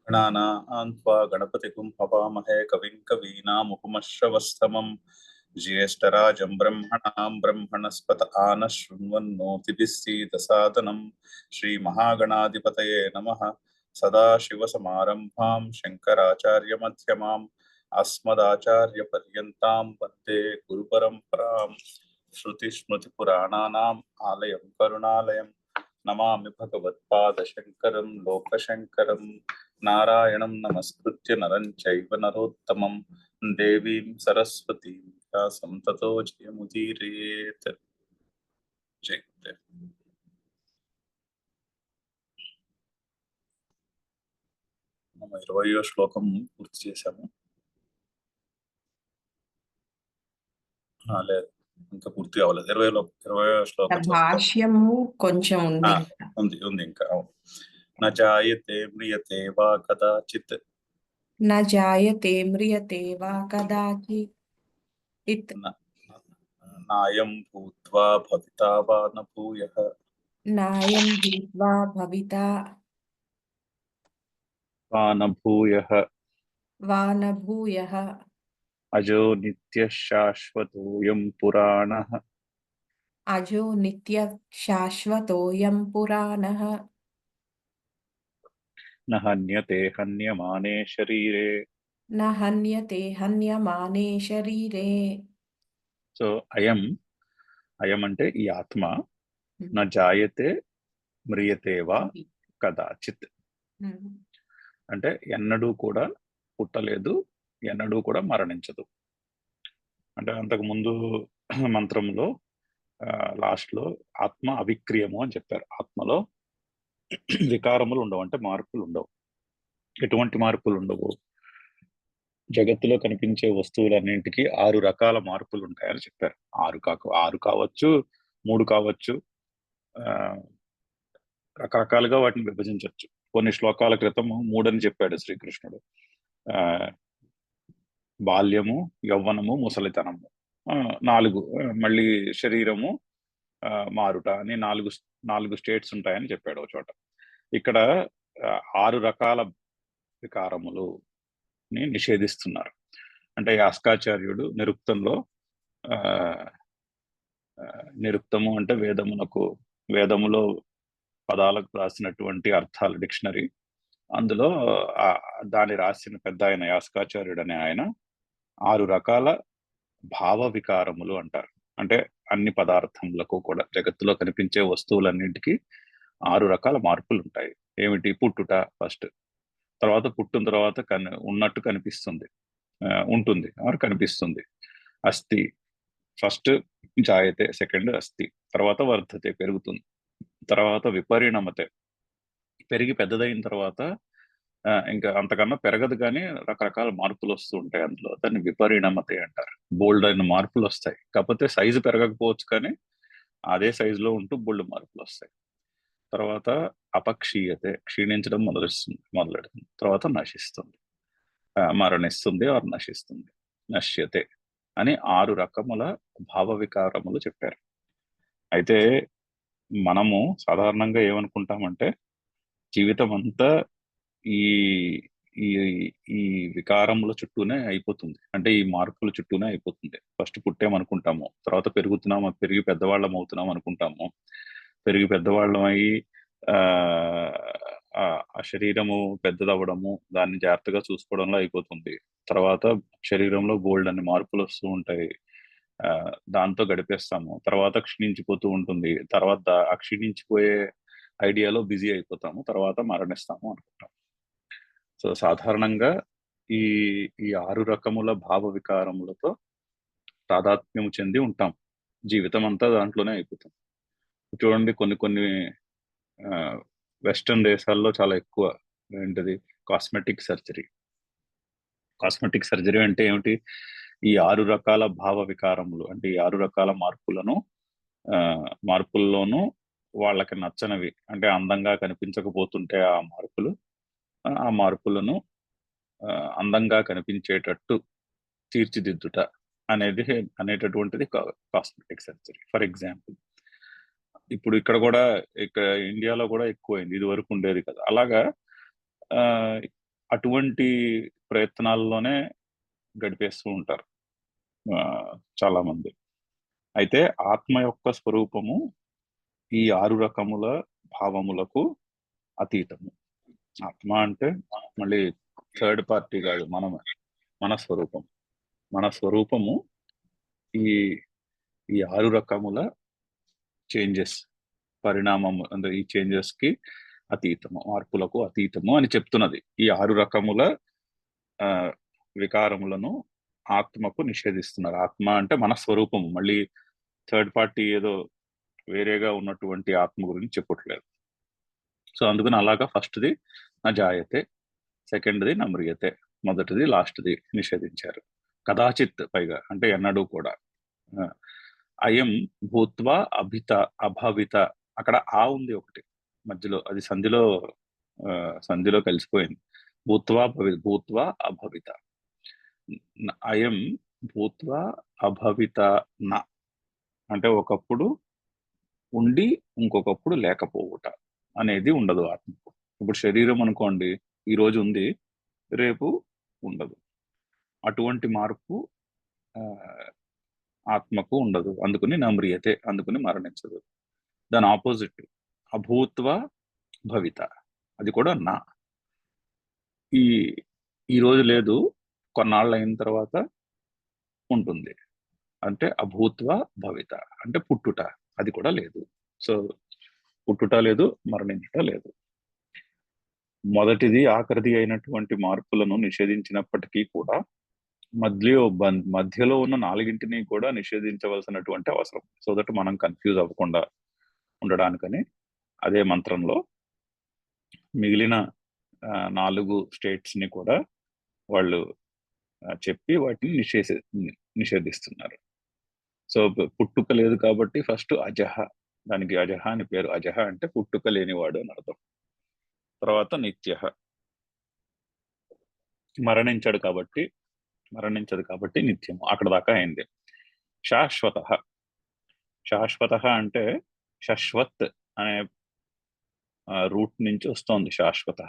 गणानां त्वा गणपतिगुं हवामहे कविं कवीनामुपमश्रवस्तमं ज्येष्ठराजं ब्रह्मणां ब्रह्मणस्पत आनः शृण्वन्नोतिभिस्सीदसादनं श्रीमहागणाधिपतये नमः। सदाशिवसमारम्भां शङ्कराचार्यमध्यमाम् अस्मदाचार्यपर्यन्तां वन्दे गुरुपरम्परां। श्रुतिस्मृतिपुराणानाम् आलयं करुणालयं नमामि भगवत्पादशङ्करं लोकशङ्करं। नारायणं नमस्कृत्य नरं चैव नरोत्तमं देवीं सरस्वतीं व्यासं ततो जयमुदीरयेत्। जय మనం 20వ శ్లోకం పూర్తి చేశాము. లేదు ఇంకా పూర్తి అవ్వలేదు. 20వ శ్లోకం భాష్యము కొంచెం ఉంది ఇంకా. न जायते म्रियते वा कदाचित् न जायते म्रियते वा कदाचित् नायं भूत्वा भविता वा न भूयः नायं भूत्वा भविता वा न भूयः अजो नित्यः शाश्वतोऽयं पुराणः अजो नित्यः शाश्वतोऽयं पुराणः न हन्यते हन्यमाने शरीरे न हन्यते हन्यमाने शरीरे. సో అయం అంటే ఈ ఆత్మ న జాయతే మ్రియతే వా కదాచిత్ అంటే ఎన్నడూ కూడా పుట్టలేదు, ఎన్నడూ కూడా మరణించదు. అంటే అంతకు ముందు మంత్రంలో లాస్ట్ లో ఆత్మ అవిక్రియము అని చెప్పారు. ఆత్మలో వికారములు ఉండవు, అంటే మార్పులు ఉండవు. ఎటువంటి మార్పులు ఉండవు? జగత్తులో కనిపించే వస్తువులన్నింటికి 6 రకాల మార్పులు ఉంటాయని చెప్పారు. 6 కావచ్చు, 3 కావచ్చు, రకరకాలుగా వాటిని విభజించవచ్చు. కొన్ని శ్లోకాల క్రితం 3 అని చెప్పాడు శ్రీకృష్ణుడు. బాల్యము, యవ్వనము, ముసలితనము, 4 మళ్ళీ శరీరము, మారుట అని 4 స్టేట్స్ ఉంటాయని చెప్పాడు ఒక చోట. ఇక్కడ 6 రకాల వికారములు నిషేధిస్తున్నారు. అంటే యాస్కాచార్యుడు నిరుక్తము అంటే వేదములో పదాలకు రాసినటువంటి అర్థాల డిక్షనరీ. అందులో దాన్ని రాసిన పెద్ద ఆయన యాస్కాచార్యుడు అనే ఆయన 6 రకాల భావ వికారములు అంటారు. అంటే అన్ని పదార్థములకు కూడా, జగత్తులో కనిపించే వస్తువులన్నింటికి 6 రకాల మార్పులు ఉంటాయి. ఏమిటి? పుట్టుట ఫస్ట్, తర్వాత పుట్టిన తర్వాత ఉన్నట్టు కనిపిస్తుంది, ఉంటుంది ఆర్ కనిపిస్తుంది. అస్థి ఫస్ట్, జాయతే సెకండ్ అస్థి, తర్వాత వర్ధతే పెరుగుతుంది, తర్వాత విపరిణమతే పెరిగి పెద్దదైన తర్వాత ఇంకా అంతకన్నా పెరగదు కానీ రకరకాల మార్పులు వస్తూ ఉంటాయి అందులో. దాన్ని విపరిణమతే అంటారు. బోల్డ్ అయిన మార్పులు వస్తాయి, కాకపోతే సైజు పెరగకపోవచ్చు కానీ అదే సైజులో ఉంటూ బోల్డ్ మార్పులు వస్తాయి. తర్వాత అపక్షీయతే క్షీణించడం మొదలెడుతుంది, తర్వాత నశిస్తుంది, మరణిస్తుంది ఆర్ నశిస్తుంది. నశ్యతే అని 6 రకముల భావ వికారములు చెప్పారు. అయితే మనము సాధారణంగా ఏమనుకుంటామంటే జీవితం అంతా ఈ ఈ వికారముల చుట్టూనే అయిపోతుంది, అంటే ఈ మార్పుల చుట్టూనే అయిపోతుంది. ఫస్ట్ పుట్టామనుకుంటాము, తర్వాత పెరుగుతున్నాము, పెరిగి పెద్దవాళ్ళం అవుతున్నాం అనుకుంటాము, పెరిగి పెద్దవాళ్ళం అయ్యి ఆ శరీరము పెద్దదవ్వడము, దాన్ని జాగ్రత్తగా చూసుకోవడంలో అయిపోతుంది. తర్వాత శరీరంలో బోల్డ్ అన్ని మార్పులు వస్తూ ఉంటాయి, దాంతో గడిపేస్తాము. తర్వాత క్షీణించిపోతూ ఉంటుంది, తర్వాత ఆ క్షీణించిపోయే ఐడియాలో బిజీ అయిపోతాము, తర్వాత మరణిస్తాము అనుకుంటాం. సో సాధారణంగా ఈ 6 రకముల భావ వికారములతో తాదాత్మ్యము చెంది ఉంటాం, జీవితం అంతా దాంట్లోనే అయిపోతాం. చూడండి, కొన్ని వెస్టర్న్ దేశాల్లో చాలా ఎక్కువ ఏంటిది కాస్మెటిక్ సర్జరీ. కాస్మెటిక్ సర్జరీ అంటే ఏమిటి? ఈ 6 రకాల భావ వికారములు, అంటే ఈ 6 రకాల మార్పుల్లోనూ వాళ్ళకి నచ్చనివి, అంటే అందంగా కనిపించకపోతుంటే ఆ మార్పులను అందంగా కనిపించేటట్టు తీర్చిదిద్దుట అనేటటువంటిది కాస్మెటిక్ సర్జరీ. ఫర్ ఎగ్జాంపుల్, ఇప్పుడు ఇక్కడ ఇండియాలో కూడా ఎక్కువైంది, ఇది వరకు ఉండేది కదా. అలాగా అటువంటి ప్రయత్నాల్లోనే గడిపేస్తూ ఉంటారు ఆ, చాలా మంది. అయితే ఆత్మ యొక్క స్వరూపము ఈ 6 రకముల భావములకు అతీతము. ఆత్మ అంటే మళ్ళీ థర్డ్ పార్టీ కాదు, మన స్వరూపం. మన స్వరూపము ఈ ఈ 6 రకముల చేంజెస్, పరిణామము అంటే ఈ చేంజెస్ కి అతీతము, మార్పులకు అతీతము అని చెప్తున్నది. ఈ 6 రకముల ఆ, వికారములను ఆత్మకు నిషేధిస్తున్నారు. ఆత్మ అంటే మన స్వరూపము, మళ్ళీ థర్డ్ పార్టీ ఏదో వేరేగా ఉన్నటువంటి ఆత్మ గురించి చెప్పట్లేదు. సో అందుకని అలాగా ఫస్ట్ది నా జాయతే, సెకండ్ది నా మ్రియతే, మొదటిది లాస్ట్ది నిషేధించారు. కదాచిత్ పైగా అంటే ఎన్నడూ కూడా. ఆ, అయం భూత్వా అభిత అభవిత, అక్కడ ఆ ఉంది ఒకటి మధ్యలో, అది సంధిలో కలిసిపోయింది. భూత్వా అభవిత, అయం భూత్వా అభవిత న అంటే ఒకప్పుడు ఉండి ఇంకొకప్పుడు లేకపోవుట అనేది ఉండదు ఆత్మకు. ఇప్పుడు శరీరం అనుకోండి, ఈ రోజు ఉంది, రేపు ఉండదు. అటువంటి మార్పు ఆ, ఆత్మకు ఉండదు. అందుకని నమ్రియతే, అందుకని మరణించదు. దాని ఆపోజిట్ అభూత్వ భవిత, అది కూడా నా. ఈ ఈ రోజు లేదు, కొన్నాళ్ళు అయిన తర్వాత ఉంటుంది. అంటే అభూత్వ భవిత అంటే పుట్టుట, అది కూడా లేదు. సో పుట్టుట లేదు, మరణించుట లేదు. మొదటిది ఆఖరిది అయినటువంటి మార్పులను నిషేధించినప్పటికీ కూడా మధ్యలో ఉన్న 4ని కూడా నిషేధించవలసినటువంటి అవసరం, సో దట్ మనం కన్ఫ్యూజ్ అవ్వకుండా ఉండడానికని అదే మంత్రంలో మిగిలిన 4 స్టేట్స్ ని కూడా వాళ్ళు చెప్పి వాటిని నిషేధిస్తున్నారు. సో పుట్టుక లేదు కాబట్టి ఫస్ట్ అజహ, దానికి అజహ అని పేరు. అజహ అంటే పుట్టుక లేనివాడు అని అర్థం. తర్వాత నిత్య, మరణించదు కాబట్టి నిత్యము, అక్కడ దాకా అయింది. శాశ్వత, శాశ్వత అంటే శశ్వత్ అనే రూట్ నుంచి వస్తోంది శాశ్వత.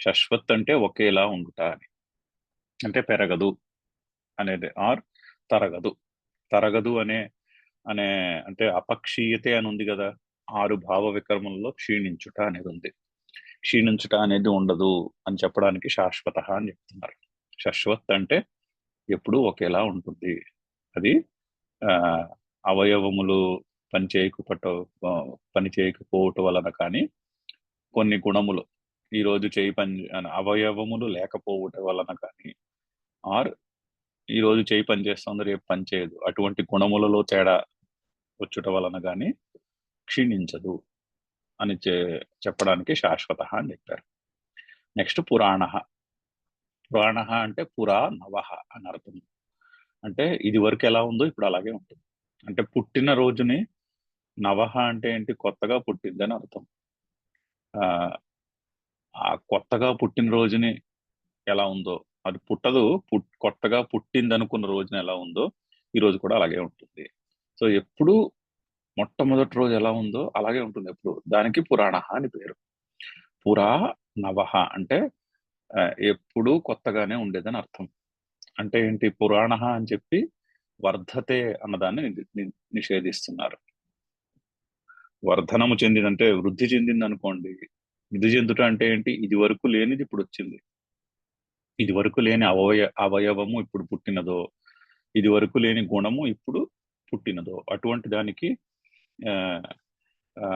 శశ్వత్ అంటే ఒకేలా ఉండుట అని, అంటే పెరగదు అనేది, ఆర్ తరగదు. తరగదు అనే అనే అంటే అపక్షీయతే అని ఉంది కదా, 6 భావ వికర్మలలో క్షీణించుట అనేది ఉంది. క్షీణించుట అనేది ఉండదు అని చెప్పడానికి శాశ్వత అని చెప్తున్నారు. శశ్వత్ అంటే ఎప్పుడూ ఒకేలా ఉంటుంది. అది ఆ అవయవములు పని చేయకపోవటం వలన కానీ, కొన్ని గుణములు ఈ రోజు అవయవములు లేకపోవటం వలన కానీ, ఆర్ ఈ రోజు చేయి పని చేస్తుంది రేపు పని చేయదు, అటువంటి గుణములలో తేడా వచ్చుట వలన కానీ క్షీణించదు అని చెప్పడానికి శాశ్వత అని చెప్పారు. నెక్స్ట్ పురాణ. పురాణ అంటే పురా నవహ అని అర్థం. అంటే ఇది వరకు ఎలా ఉందో ఇప్పుడు అలాగే ఉంటుంది. అంటే పుట్టిన రోజుని, నవహ అంటే ఏంటి, కొత్తగా పుట్టిందని అర్థం. ఆ ఆ కొత్తగా పుట్టిన రోజుని ఎలా ఉందో, అది పుట్టదు, కొత్తగా పుట్టింది అనుకున్న రోజున ఎలా ఉందో ఈ రోజు కూడా అలాగే ఉంటుంది. సో ఎప్పుడు మొట్టమొదటి రోజు ఎలా ఉందో అలాగే ఉంటుంది ఎప్పుడు. దానికి పురాణ అని పేరు. పురా నవహ అంటే ఎప్పుడు కొత్తగానే ఉండేదని అర్థం. అంటే ఏంటి, పురాణ అని చెప్పి వర్ధతే అన్నదాన్ని నిషేధిస్తున్నారు. వర్ధనము చెందిందంటే వృద్ధి చెందింది అనుకోండి. వృద్ధి చెందుట అంటే ఏంటి, ఇది వరకు లేనిది ఇప్పుడు వచ్చింది, ఇది వరకు లేని అవయవము ఇప్పుడు పుట్టినదో, ఇది వరకు లేని గుణము ఇప్పుడు పుట్టినదో, అటువంటి దానికి ఆ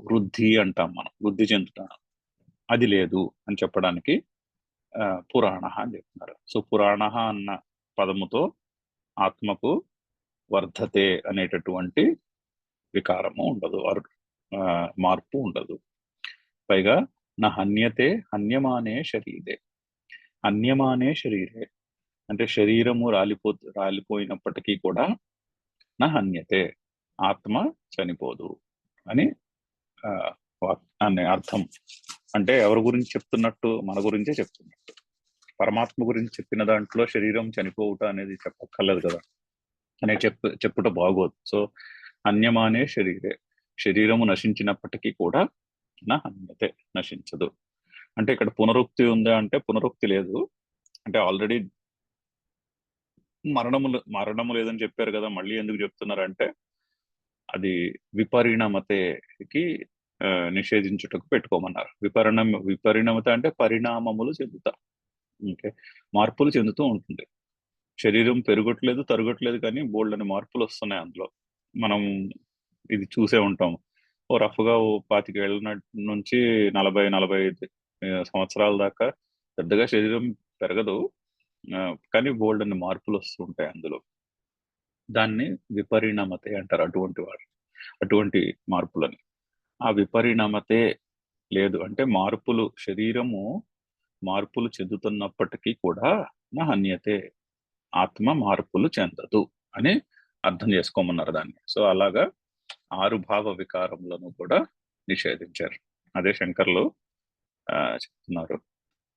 వృద్ధి అంటాం మనం, వృద్ధి చెందుతాం. అది లేదు అని చెప్పడానికి పురాణ అని చెప్తున్నారు. సో పురాణ అన్న పదముతో ఆత్మకు వర్ధతే అనేటటువంటి వికారము ఉండదు, మార్పు ఉండదు. పైగా నా హన్యతే హన్యమానే శరీరే. హన్యమానే శరీరే అంటే శరీరము రాలిపోయినప్పటికీ కూడా నా హన్యతే, ఆత్మ చనిపోదు అని అనే అర్థం. అంటే ఎవరి గురించి చెప్తున్నట్టు, మన గురించే చెప్తున్నట్టు. పరమాత్మ గురించి చెప్పిన దాంట్లో శరీరం చనిపోవుట అనేది చెప్పక్కర్లేదు కదా, అనే చెప్పుట బాగోదు. సో అన్యమానే శరీరే, శరీరము నశించినప్పటికీ కూడా నా హన్యతే, నశించదు. అంటే ఇక్కడ పునరుక్తి ఉందా అంటే పునరుక్తి లేదు. అంటే ఆల్రెడీ మరణము లేదని చెప్పారు కదా, మళ్ళీ ఎందుకు చెప్తున్నారంటే అది విపరిణమతకి నిషేధించుటకు పెట్టుకోమన్నారు. విపరిణమత అంటే పరిణామములు చెందుతా. ఓకే, మార్పులు చెందుతూ ఉంటుంది. శరీరం పెరగట్లేదు తరగట్లేదు, కానీ బోల్డ్ అని మార్పులు వస్తున్నాయి అందులో. మనం ఇది చూసే ఉంటాం. ఓ రఫ్గా ఓ 25 ఏళ్ళ నుంచి 40-45 సంవత్సరాల దాకా పెద్దగా శరీరం పెరగదు. ఆ, కానీ బోల్డ్ అని మార్పులు వస్తూ ఉంటాయి అందులో. దాన్ని విపరిణమతే అంటారు, అటువంటి మార్పులని. ఆ విపరిణమతే లేదు అంటే శరీరము మార్పులు చెందుతున్నప్పటికీ కూడా నా హన్యతే, ఆత్మ మార్పులు చెందదు అని అర్థం చేసుకోమన్నారు దాన్ని. సో అలాగా 6 భావ వికారములను కూడా నిషేధించారు. అదే శంకర్లు చెప్తున్నారు,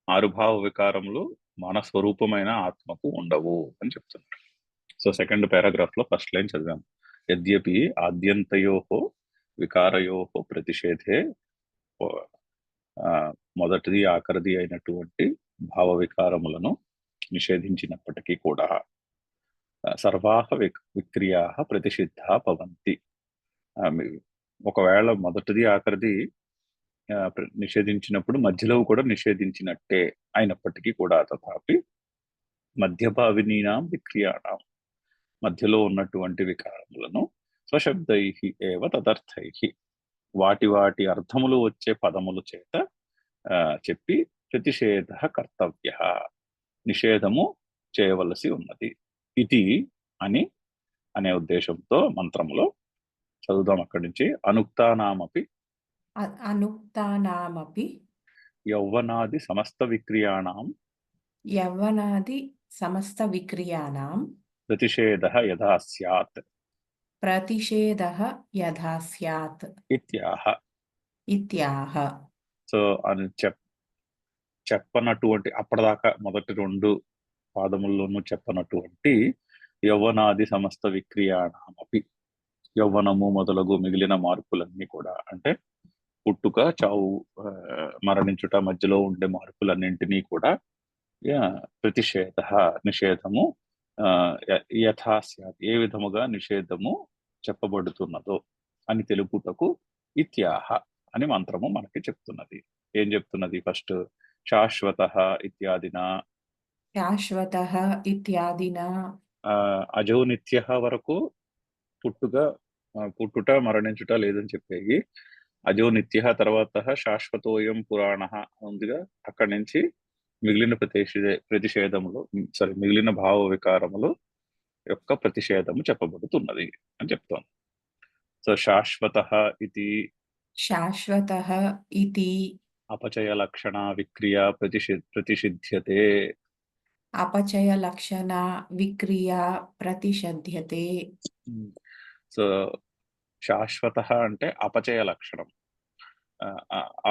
6 భావ వికారములు మన స్వరూపమైన ఆత్మకు ఉండవు అని చెప్తున్నారు. సో సెకండ్ పారాగ్రాఫ్ లో ఫస్ట్ లైన్ చదివాము. యద్యపి ఆద్యంతయో వికారయో ప్రతిషేధే, ఆ, మొదటిది ఆఖరిది అయినటువంటి భావ వికారములను నిషేధించినప్పటికీ కూడా సర్వాహ విక్రియా ప్రతిషిద్ధ భవంతి. ఒకవేళ మొదటిది ఆఖరిది నిషేధించినప్పుడు మధ్యలో కూడా నిషేధించినట్టే అయినప్పటికీ కూడా తథాపి మధ్యభావినీనాం విక్రియాణం, మధ్యలో ఉన్నటువంటి వికారములను స్వశబ్దై ఏవ తదర్థై, వాటి వాటి అర్థములు వచ్చే పదముల చేత చెప్పి ప్రతిషేధ కర్తవ్య, నిషేధము చేయవలసి ఉన్నది ఇది అని అనే ఉద్దేశంతో మంత్రములో చదువుదాం. అక్కడి నుంచి అనుక్తానామపి అనుక్తానామపి యౌవనాది సమస్త విక్రియాణం యవ్వనాది సమస్త విక్రియాణం ప్రతిషేధ యథా స్యాత్ ప్రతిషేధః యథా స్యాత్ ఇత్యాహ. ఇత్యాహ. సో అని చెప్పనటువంటి అప్పటిదాకా మొదటి 2 పాదముల్లోనూ చెప్పనటువంటి యవ్వనాది సమస్త విక్రియాణమపి, యవ్వనము మొదలగు మిగిలిన మార్పులన్నీ కూడా అంటే పుట్టుక, చావు, మరణించుట, మధ్యలో ఉండే మార్పులన్నింటినీ కూడా ప్రతిషేధ నిషేధము యథా స్యాత్, ఏ విధముగా నిషేధము చెప్పబడుతున్నదో అని తెలుపుటకు ఇత్యాహ అని మంత్రము మనకి చెప్తున్నది. ఏం చెప్తున్నది? ఫస్ట్ శాశ్వత ఇత్యాదిన, శాశ్వతః ఇత్యాదిన, అజో నిత్య వరకు పుట్టుట మరణించుట లేదని చెప్పేవి. అజో నిత్య తర్వాత శాశ్వతోయం పురాణ ఉందిగా, అక్కడి నుంచి మిగిలిన ప్రతిషేధములు మిగిలిన భావ వికారములు యొక్క ప్రతిషేధము చెప్పబడుతున్నది అని చెప్తోంది. సో శాశ్వత ఇది శాశ్వతః ఇతి అపచయ లక్షణ విక్రియ ప్రతిషిధ్యతే. అపచయ లక్షణ విక్రియ ప్రతిషధ్యతే. సో శాశ్వత అంటే అపచయ లక్షణం,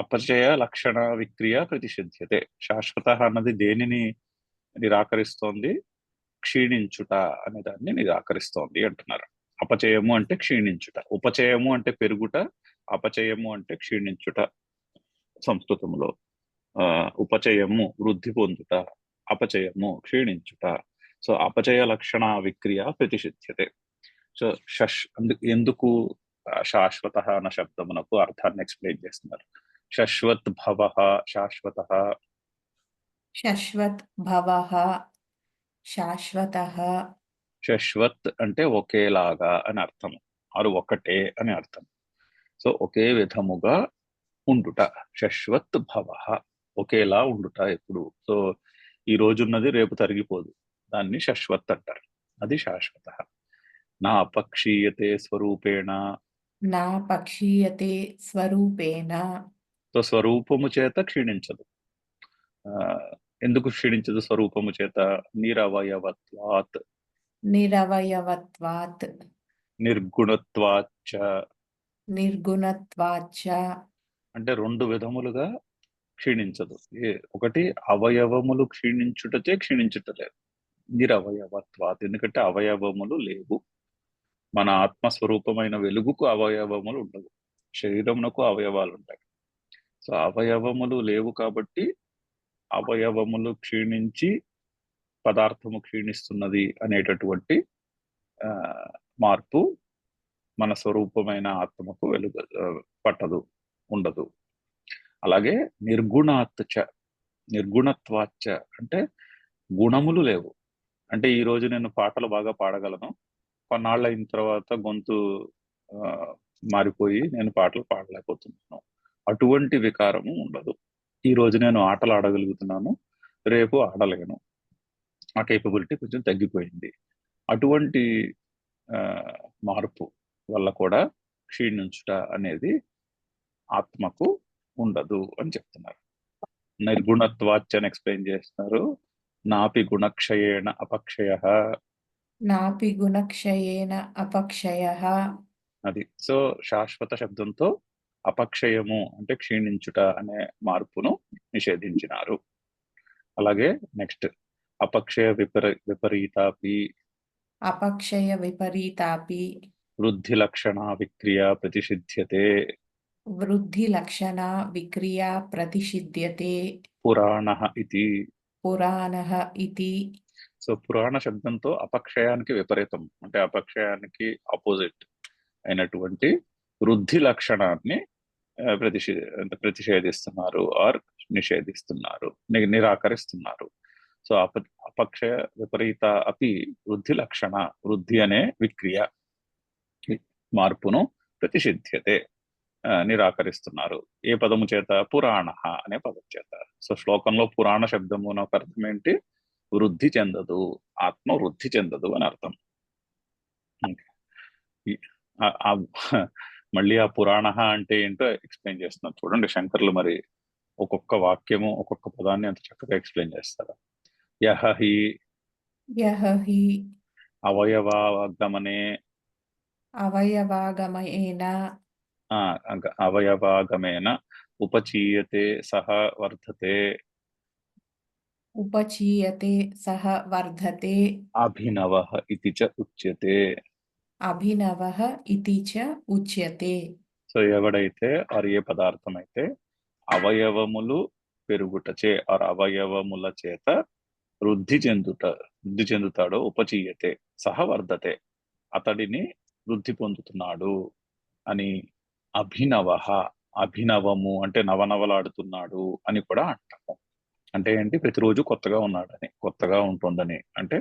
అపచయ లక్షణ విక్రియ ప్రతిషిధ్యతే. శాశ్వత అన్నది దేనిని నిరాకరిస్తోంది? క్షీణించుట అనే దాన్ని నిరాకరిస్తోంది అంటున్నారు. అపచయము అంటే క్షీణించుట, ఉపచయము అంటే పెరుగుట, అపచయము అంటే క్షీణించుట. సంస్కృతంలో ఉపచయము వృద్ధి పొందుట, అపచయము క్షీణించుట. సో అపచయ లక్షణ విక్రియ ప్రతిషిధ్యతే. సో ఎందుకు శాశ్వత అన్న శబ్దమునకు అర్థాన్ని ఎక్స్ప్లెయిన్ చేస్తున్నారు. శశ్వత్ భవ శాశ్వత, శశ్వత్ భవః శాశ్వతః. శశ్వత్ అంటే ఒకేలాగా అని అర్థం, ఆరు ఒకటే అని అర్థం. సో ఒకే విధముగా ఉండుట, శశ్వత్ భవ, ఒకేలా ఉండుట ఎప్పుడు. సో ఈ రోజున్నది రేపు తరిగిపోదు, దాన్ని శశ్వత్ అంటారు, అది శాశ్వత. నా అపక్షీయతే స్వరూపేణ, నా పక్షీయతే స్వరూపేణ. సో స్వరూపము చేత క్షీణించదు. ఎందుకు క్షీణించదు స్వరూపము చేత? నిరవయవత్వాత్, నిరవయవత్వాత్, నిర్గుణత్వాచ్చ, నిర్గుణత్వాచ్చ. అంటే 2 విధములుగా క్షీణించదు. ఒకటి అవయవములు క్షీణించుటచే క్షీణించుటలేదు, నిరవయవత్వాత్, ఎందుకంటే అవయవములు లేవు. మన ఆత్మస్వరూపమైన వెలుగుకు అవయవములు ఉండవు, శరీరమునకు అవయవాలు ఉంటాయి. సో అవయవములు లేవు కాబట్టి అవయవములు క్షీణించి పదార్థము క్షీణిస్తున్నది అనేటటువంటి ఆ, మార్పు మన స్వరూపమైన ఆత్మకు పట్టదు, ఉండదు. అలాగే నిర్గుణాచ్చ, నిర్గుణత్వాచ్చ అంటే గుణములు లేవు. అంటే ఈ రోజు నేను పాటలు బాగా పాడగలను, కొన్నాళ్ళు అయిన తర్వాత గొంతు ఆ, మారిపోయి నేను పాటలు పాడలేకపోతున్నాను. అటువంటి వికారము ఉండదు. ఈ రోజు నేను ఆటలు ఆడగలుగుతున్నాను, రేపు ఆడలేను, ఆ కేపబిలిటీ కొంచెం తగ్గిపోయింది. అటువంటి ఆ, మార్పు వల్ల కూడా క్షీణించుట అనేది ఆత్మకు ఉండదు అని చెప్తున్నారు. నిర్గుణత్వాచ్ అని ఎక్స్ప్లెయిన్ చేస్తున్నారు. నాపి గుణక్షయేణ అపక్షయ. నాపి గుణక్షయేన అపక్షయః. అది సో శాశ్వత శబ్దంతో అపక్షయము అంటే క్షీణించుట అనే మార్పును నిషేధించినారు. అలాగే నెక్స్ట్ అపక్షయ విపరీతాపి అపక్షయ విపరీతాపి వృద్ధి లక్షణ విక్రియ ప్రతిషిధ్యతే వృద్ధి లక్షణ విక్రియా ప్రతిషిధ్యతే పురాణ ఇది. పురాణః ఇతి. సో పురాణ శబ్దంతో అపక్షయానికి విపరీతం అంటే అపక్షయానికి ఆపోజిట్ అయినటువంటి వృద్ధి లక్షణాన్ని అంటే ప్రతిషేధిస్తున్నారు ఆర్ నిషేధిస్తున్నారు, నిరాకరిస్తున్నారు. సో అపక్షయ విపరీత అపి వృద్ధి లక్షణ, వృద్ధి అనే విక్రియ మార్పును ప్రతిషిధ్యతే నిరాకరిస్తున్నారు. ఏ పదము చేత? పురాణ అనే పదం చేత. సో శ్లోకంలో పురాణ శబ్దము ఒక అర్థం ఏంటి? వృద్ధి చెందదు, ఆత్మ వృద్ధి చెందదు అని అర్థం. మళ్ళీ ఆ పురాణ అంటే ఏంటో ఎక్స్ప్లెయిన్ చేస్తున్నారు చూడండి శంకర్లు. మరి ఒక్కొక్క వాక్యము ఒక్కొక్క పదాన్ని అంత చక్కగా ఎక్స్ప్లెయిన్ చేస్తారు. యహ హి యహ హి అవయవాగమనే అవయవాగమయేన అవయవాగమేన ఉపచీయతే సహ వర్ధతే ఉపచీయతే సహ వర్ధతే అభినవః ఇతి చ ఉచ్యతే. అభినవః ఇతి చ ఉచ్యతే. సో ఎవడైతే ఆర్ ఏ పదార్థం అయితే అవయవములు పెరుగుటచే ఆర్ అవయవముల చేత వృద్ధి చెందుతాడో ఉపచీయతే సహ వర్ధతే అతడిని వృద్ధి పొందుతున్నాడు అని. అభినవః, అభినవము అంటే నవనవలాడుతున్నాడు అని కూడా అంటాము. అంటే ఏంటి? ప్రతిరోజు కొత్తగా ఉన్నాడని, కొత్తగా ఉంటుందని. అంటే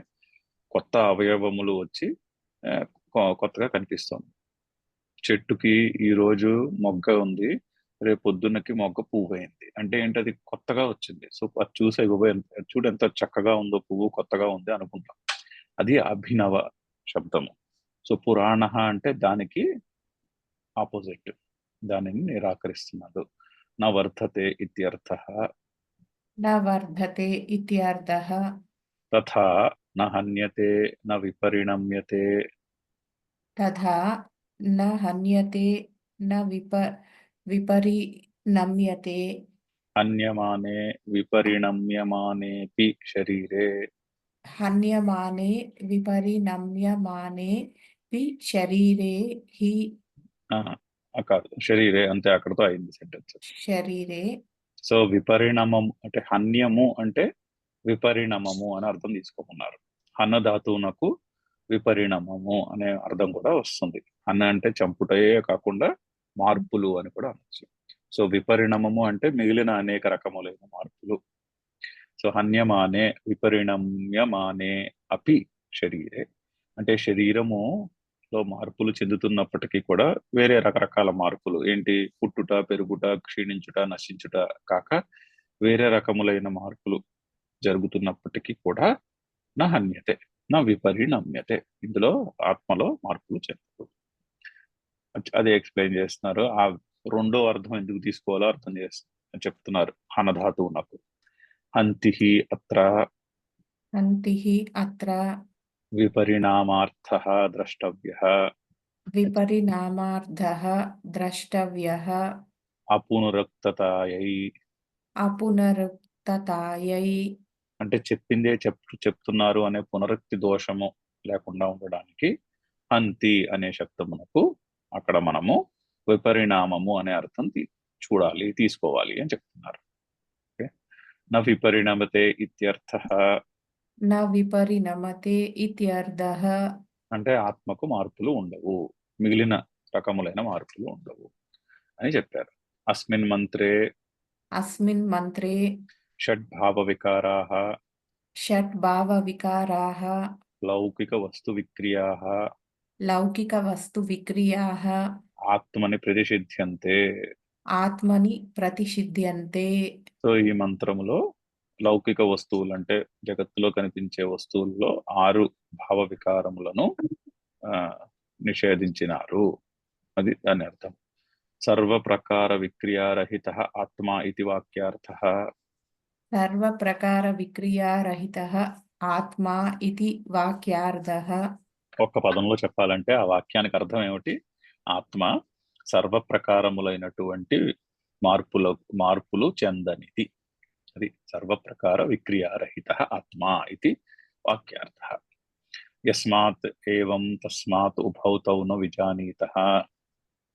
కొత్త అవయవములు వచ్చి కొత్తగా కనిపిస్తుంది. చెట్టుకి ఈ రోజు మొగ్గ ఉంది, రేపు పొద్దున్నకి మొగ్గ పువ్వు అయింది. అంటే ఏంటి? అది కొత్తగా వచ్చింది. సో అది చూసే చూడు ఎంత చక్కగా ఉందో, పువ్వు కొత్తగా ఉంది అనుకుంటాం. అది అభినవ శబ్దము. సో పురాణ అంటే దానికి ఆపోజిట్, దానిని నిరాకరిస్తున్నాడు. నా వర్ధతే ఇత్యర్థః. న వర్ధతే ఇత్యర్థః. తథా న హన్యతే న విపరిణమ్యతే తథా న హన్యతే న విపరిణమ్యతే హన్యమానే విపరిణమ్యమానేపి శరీరే. హన్యమానే విపరిణమ్యమానేపి శరీరే హి. కాదు, శరీరే అంతే, అక్కడతో అయింది సెంటెన్స్. శరీరే. సో విపరిణమం అంటే హన్యము అంటే విపరిణమము అని అర్థం తీసుకోకున్నారు. హన్న ధాతువునకు విపరిణమము అనే అర్థం కూడా వస్తుంది. హన్న అంటే చంపుటయే కాకుండా మార్పులు అని కూడా అనొచ్చు. సో విపరిణమము అంటే మిగిలిన అనేక రకములైన మార్పులు. సో హన్యమానే విపరిణమ్యమానే అపి శరీరే అంటే శరీరములో మార్పులు చెందుతున్నప్పటికీ కూడా వేరే రకరకాల మార్పులు ఏంటి? పుట్టుట, పెరుగుట, క్షీణించుట, నశించుట కాక వేరే రకములైన మార్పులు జరుగుతున్నప్పటికీ కూడా నా హన్యతే నా విపరిణమ్యతే, ఇందులో ఆత్మలో మార్పులు చెందదు. అదే ఎక్స్ప్లెయిన్ చేస్తున్నారు. ఆ రెండో అర్థం ఎందుకు తీసుకోవాలో అర్థం చెప్తున్నారు. హనధాతువు నాకు హంతిహి అత్ర హంతిహి అత్ర విపరిణామార్థః ద్రష్టవ్యః విపరిణామార్థః ద్రష్టవ్యః అపునరుక్తతాయై. అపునరుక్తతాయై అంటే చెప్పిందే చెప్తున్నారు అనే పునరుక్తి దోషము లేకుండా ఉండడానికి హంతి అనే శబ్దమునకు అక్కడ మనము విపరిణామము అనే అర్థం చూడాలి, తీసుకోవాలి అని చెప్తున్నారు. ఓకే. న విపరిణమతే ఇత్యర్థః, న విపరిణమతే ఇత్యర్థః. అంటే ఆత్మకు మార్పులు ఉండవు, మిగిలిన రకములైన మార్పులు ఉండవు అని చెప్పారు. అస్మిన్ మంత్రే అస్మిన్ మంత్రే షడ్భావ వికారాః షడ్భావ వికారాः లౌకిక వస్తు విక్రియాః లౌకిక వస్తు విక్రియాः ఆత్మని ప్రతిషిధ్యంతే. ఆత్మని ప్రతిషిధ్యంతే. సో ఈ మంత్రములో లౌకిక వస్తువులు అంటే జగత్తులో కనిపించే వస్తువుల్లో 6 భావ వికారములను ఆ, నిషేధించినారు. అది దాని అర్థం. సర్వ ప్రకార విక్రియారహిత ఆత్మ ఇది వాక్యార్థ. సర్వ ప్రకార విక్రియారహితః ఆత్మా ఇతి వాక్యార్థః. ఒక్క పదంలో చెప్పాలంటే ఆ వాక్యానికి అర్థం ఏమిటి? ఆత్మ సర్వ ప్రకారములైనటువంటి మార్పులు చెందనిది. అది సర్వ ప్రకార విక్రియారహిత ఆత్మ ఇది వాక్యార్థ. యస్మాత్ ఏవం తస్మాత్ ఉభౌ తౌ న విజానీతః.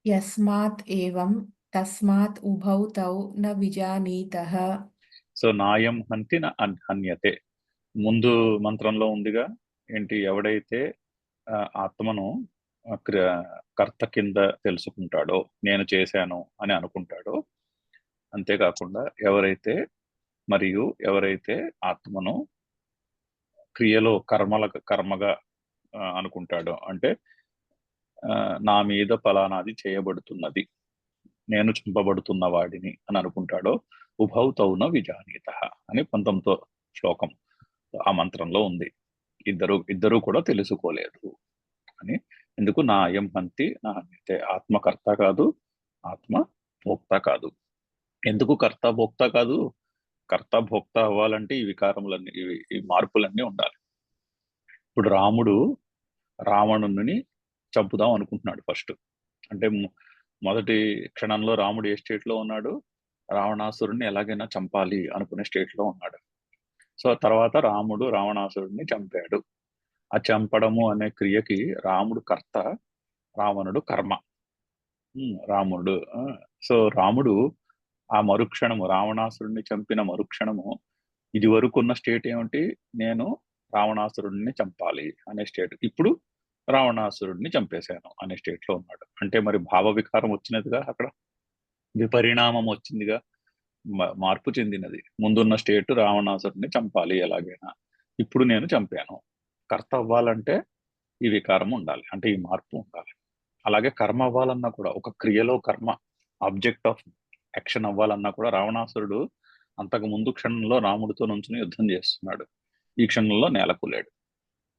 యస్మాత్ ఏవం తస్మాత్ ఉభౌ తౌ న విజానీతః. సో నాయం హంతి న హన్యతే. ముందు మంత్రంలో ఉందిగా ఏంటి? ఎవడైతే ఆత్మను కర్త కింద తెలుసుకుంటాడో, నేను చేశాను అని అనుకుంటాడో, అంతేకాకుండా ఎవరైతే ఆత్మను క్రియలో కర్మగా అనుకుంటాడో, అంటే నా మీద ఫలానాది చేయబడుతున్నది, నేను చంపబడుతున్న వాడిని అని అనుకుంటాడో, ఉభౌ తౌన విజానీత అని 19వ శ్లోకం ఆ మంత్రంలో ఉంది. ఇద్దరు కూడా తెలుసుకోలేదు అని. ఎందుకు? నా అయం హంతి నా హన్యతే. ఆత్మ కర్త కాదు, ఆత్మ భోక్త కాదు. ఎందుకు కర్త భోక్త కాదు? కర్త భోక్త అవ్వాలంటే ఈ వికారములన్నీ, ఈ మార్పులన్నీ ఉండాలి. ఇప్పుడు రాముడు రావణుని చంపుదాం అనుకుంటున్నాడు ఫస్ట్. అంటే మొదటి క్షణంలో రాముడు ఏ స్టేట్ లో ఉన్నాడు? రావణాసురుడిని ఎలాగైనా చంపాలి అనుకునే స్టేట్ లో ఉన్నాడు. సో తర్వాత రాముడు రావణాసురుడిని చంపాడు. ఆ చంపడము అనే క్రియకి రాముడు కర్త, రావణుడు కర్మ. రాముడు సో రాముడు ఆ మరుక్షణము, రావణాసురుడిని చంపిన మరుక్షణము, ఇది వరకు ఉన్న స్టేట్ ఏమిటి? నేను రావణాసురుడిని చంపాలి అనే స్టేట్. ఇప్పుడు రావణాసురుడిని చంపేశాను అనే స్టేట్ లో ఉన్నాడు. అంటే మరి భావ వికారం వచ్చినదిగా, అక్కడ విపరిణామం వచ్చిందిగా, మార్పు చెందినది. ముందున్న స్టేట్ రావణాసురుడిని చంపాలి ఎలాగైనా, ఇప్పుడు నేను చంపాను. కర్త అవ్వాలంటే ఈ వికారం ఉండాలి, అంటే ఈ మార్పు ఉండాలి. అలాగే కర్మ అవ్వాలన్నా కూడా, ఒక క్రియలో కర్మ ఆబ్జెక్ట్ ఆఫ్ యాక్షన్ అవ్వాలన్నా కూడా, రావణాసురుడు అంతకు ముందు క్షణంలో రాముడితో నుంచుని యుద్ధం చేస్తున్నాడు, ఈ క్షణంలో నేలకూలాడు.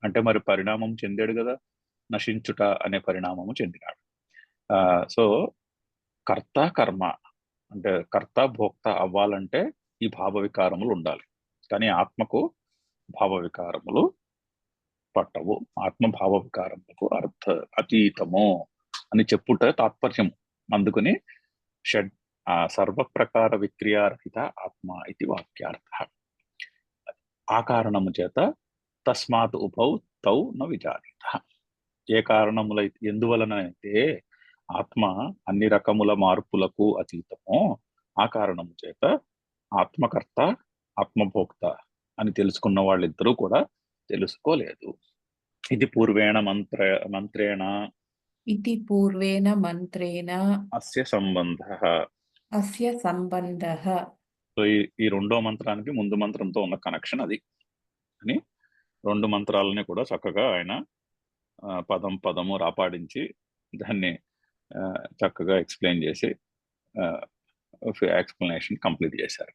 అంటే మరి పరిణామం చెందాడు కదా, నశించుట అనే పరిణామము చెందినాడు. సో కర్త కర్మ అంటే కర్త భోక్త అవ్వాలంటే ఈ భావ వికారములు ఉండాలి. కానీ ఆత్మకు భావ వికారములు పట్టవు. ఆత్మ భావ వికారములకు అతీతము అని చెప్పుట తాత్పర్యం. అందుకని సర్వ ప్రకార విక్రియారహిత ఆత్మ ఇది వాక్యార్థ. ఆ కారణము చేత తస్మాత్ ఉభౌ తౌ న విజానీత. ఏ కారణములైతే, ఎందువలనైతే ఆత్మ అన్ని రకముల మార్పులకు అతీతమో, ఆ కారణము చేత ఆత్మకర్త ఆత్మభోక్త అని తెలుసుకున్న వాళ్ళిద్దరూ కూడా తెలుసుకోలేదు. ఇది పూర్వేణ మంత్రేణ ఇది పూర్వేణ మంత్రేణ అస్య సంబంధః. అస్య సంబంధః. సో ఈ రెండో మంత్రానికి ముందు మంత్రంతో ఉన్న కనెక్షన్ అది అని, రెండు మంత్రాలని కూడా చక్కగా ఆయన పదము రాపాడించి దాన్ని చక్కగా ఎక్స్ప్లెయిన్ చేసి ఎక్స్ప్లెనేషన్ కంప్లీట్ చేశారు.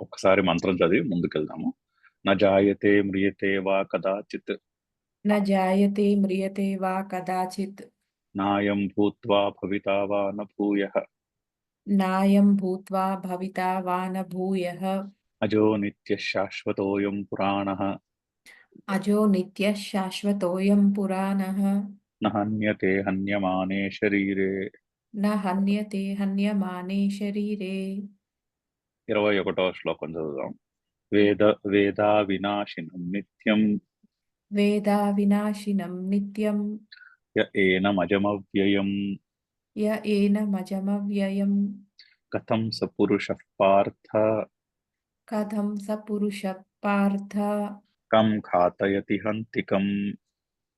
ఒక్కసారి మంత్రం చదివి ముందుకెళ్దాము. న జాయతే మ్రియతే వా కదాచిత్, న జాయతే మ్రియతే వా కదాచిత్, నాయం భూత్వా భవితా వా న భూయః, నాయం భూత్వా భవితా వా న భూయః, అజో నిత్యః శాశ్వతోయం పురాణః, అజో నిత్యః శాశ్వతోయం పురాణః, న హన్యతే హన్యమానే శరీరే. న హన్యతే హన్యమానే శరీరే. 21వ శ్లోకం చదువుదాం. వేదా వినాశినం నిత్యం వేదా వినాశినం నిత్యం య ఏనమజమవ్యయం, య ఏనమజమవ్యయం, కథం స పురుషః పార్థ కథం స పురుషः పార్థ కం ఘాతయతి హంతికం.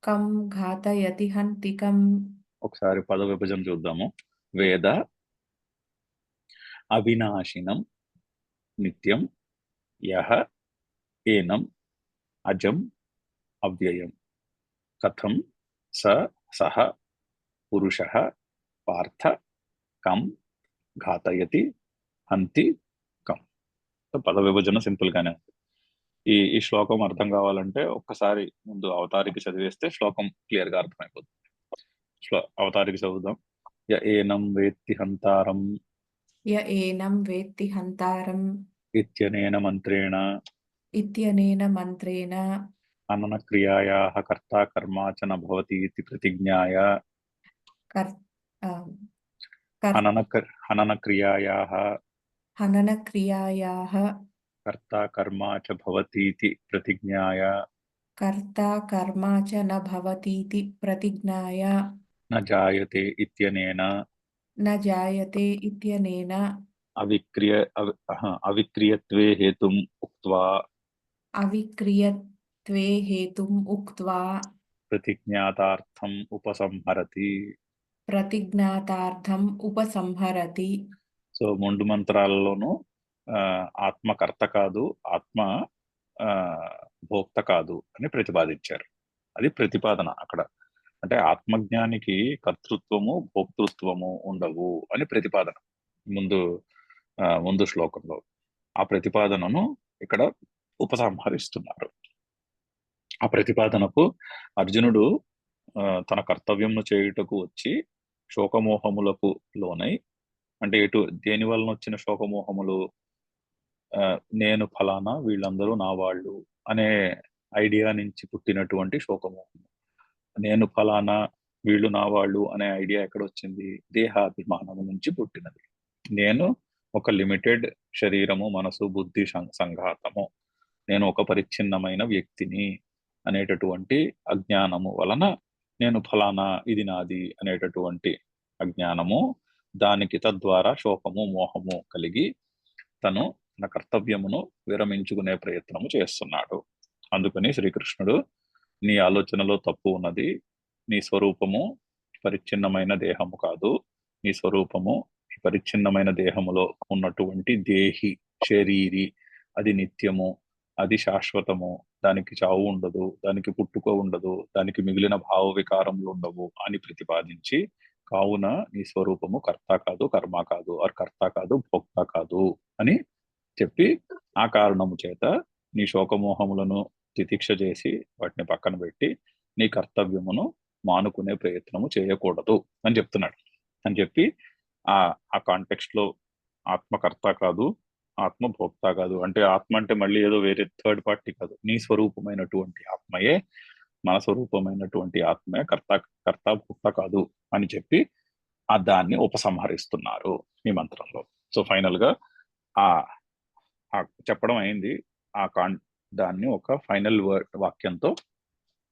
కం ఘాతయతి హంతికం. ఒకసారి పద విభజన చూద్దాము. వేద అవినాశినం నిత్యం యః ఏనం అజం అవ్యయం కథం స సహ పురుషః పార్థ కం ఘాతయతి హంతి కం. పద విభజన సింపుల్ గానే ఉంది. ఈ శ్లోకం అర్థం కావాలంటే ఒక్కసారి ముందు అవతారికి చదివేస్తే శ్లోకం క్లియర్ గా అర్థమైపోతుంది. అవతారికి చదువుదాం. య ఏనం వేత్తి హంతారం య ఏనం వేత్తి హంతారం ఇత్యనేన మంత్రేణ ఇత్యనేన మంత్రేణ హనన క్రియాయాః కర్తా కర్మా చ న భవతి ఇతి ప్రతిజ్ఞాయ కర్ ఆ, కర్ హనన క్రియాయాః హనన క్రియాయాః కర్తా కర్మా చ భవతి ఇతి ప్రతిజ్ఞాయ కర్తా కర్మా చ న భవతీతి ప్రతిజ్ఞాయ న జాయతే ఇత్యనేన న జాయతే ఇత్యనేన అవిక్రియత్వే హేతుం ఉక్త్వా అవిక్రియత్వే హేతుం ఉక్త్వా ప్రతిజ్ఞాతార్థం ఉపసంహరతి. ప్రతిజ్ఞాతార్థం ఉపసంహరతి. సో ముందు మంత్రాలలోనూ ఆత్మకర్త కాదు, ఆత్మ భోక్త కాదు అని ప్రతిపాదించారు. అది ప్రతిపాదన అక్కడ. అంటే ఆత్మజ్ఞానికి కర్తృత్వము భోక్తృత్వము ఉండవు అని ప్రతిపాదన ముందు శ్లోకంలో. ఆ ప్రతిపాదనను ఇక్కడ ఉపసంహరిస్తున్నారు. ఆ ప్రతిపాదనకు అర్జునుడు తన కర్తవ్యంను చేయుటకు వచ్చి శోకమోహములకు లోనై, అంటే దేని వలన వచ్చిన శోకమోహములు? నేను ఫలానా, వీళ్ళందరూ నా వాళ్ళు అనే ఐడియా నుంచి పుట్టినటువంటి శోకమోహము. నేను ఫలానా, వీళ్ళు నా వాళ్ళు అనే ఐడియా ఎక్కడ వచ్చింది? దేహాభిమానము నుంచి పుట్టినది. నేను ఒక లిమిటెడ్ శరీరము, మనసు, బుద్ధి సంఘాతము, నేను ఒక పరిచ్ఛిన్నమైన వ్యక్తిని అనేటటువంటి అజ్ఞానము వలన నేను ఫలానా, ఇది నాది అనేటటువంటి అజ్ఞానము, దానికి తద్వారా శోకము మోహము కలిగి తను తన కర్తవ్యమును విరమించుకునే ప్రయత్నము చేస్తున్నాడు. అందుకని శ్రీకృష్ణుడు, నీ ఆలోచనలో తప్పు ఉన్నది, నీ స్వరూపము పరిచ్ఛిన్నమైన దేహము కాదు, నీ స్వరూపము పరిచ్ఛిన్నమైన దేహములో ఉన్నటువంటి దేహి, శరీరి, అది నిత్యము, అది శాశ్వతము, దానికి చావు ఉండదు, దానికి పుట్టుక ఉండదు, దానికి మిగిలిన భావ వికారములు ఉండవు అని ప్రతిపాదించి, కావున నీ స్వరూపము కర్త కాదు, కర్మ కాదు, ఆర్ కర్త కాదు, భోక్త కాదు అని చెప్పి, ఆ కారణము చేత నీ శోకమోహములను తితిక్ష చేసి వాటిని పక్కన పెట్టి నీ కర్తవ్యమును మానుకునే ప్రయత్నము చేయకూడదు అని చెప్తున్నాడు. అని చెప్పి ఆ కాంటెక్స్ట్ లో ఆత్మకర్త కాదు, ఆత్మ భోక్త కాదు, అంటే ఆత్మ అంటే మళ్ళీ ఏదో వేరే థర్డ్ పార్టీ కాదు, నీ స్వరూపమైనటువంటి ఆత్మయే, మన స్వరూపమైనటువంటి ఆత్మే కర్త భోక్త కాదు అని చెప్పి దాన్ని ఉపసంహరిస్తున్నారు ఈ మంత్రంలో. సో ఫైనల్ గా ఆ చెప్పడం అయింది. దాన్ని ఒక ఫైనల్ వాక్యంతో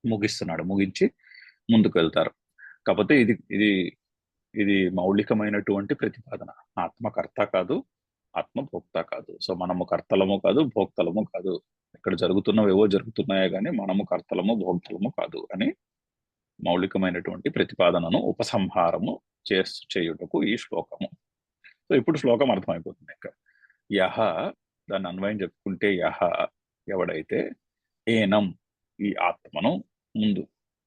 ముగిస్తున్నాడు. ముగించి ముందుకు వెళ్తారు. కాకపోతే ఇది మౌలికమైనటువంటి ప్రతిపాదన. ఆత్మకర్త కాదు, ఆత్మ భోక్త కాదు. సో మనము కర్తలము కాదు, భోక్తలము కాదు. ఇక్కడ జరుగుతున్నవేవో జరుగుతున్నాయే కానీ మనము కర్తలము భోక్తలము కాదు అని మౌలికమైనటువంటి ప్రతిపాదనను ఉపసంహారము చేయుటకు ఈ శ్లోకము. సో ఇప్పుడు శ్లోకం అర్థమైపోతుంది. ఇంకా యహ, దాన్ని అన్వయం చెప్పుకుంటే యహ, ఎవడైతే ఏనం, ఈ ఆత్మను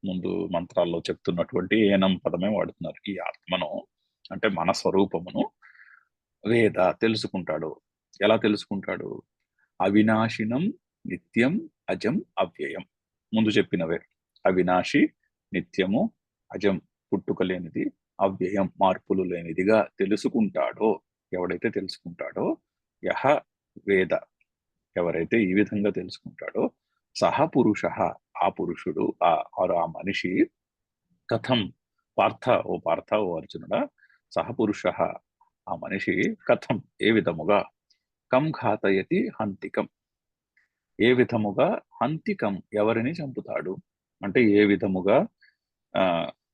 ముందు మంత్రాల్లో చెప్తున్నటువంటి ఏనం పదమే వాడుతున్నారు. ఈ ఆత్మను అంటే మన స్వరూపమును వేద తెలుసుకుంటాడు. ఎలా తెలుసుకుంటాడు? అవినాశినం నిత్యం అజం అవ్యయం. ముందు చెప్పినవే, అవినాశి, నిత్యము, అజం పుట్టుక లేనిది, అవ్యయం మార్పులు లేనిదిగా తెలుసుకుంటాడో, ఎవడైతే తెలుసుకుంటాడో, యహ వేద, ఎవరైతే ఈ విధంగా తెలుసుకుంటాడో, సహ పురుష, ఆ పురుషుడు, ఆ మనిషి, కథం పార్థ, ఓ పార్థ, ఓ అర్జునుడా, సహ పురుష, ఆ మనిషి, కథం ఏ విధముగా, కం ఘాతయతి హంతికం, ఏ విధముగా, హంతికం ఎవరిని చంపుతాడు, అంటే ఏ విధముగా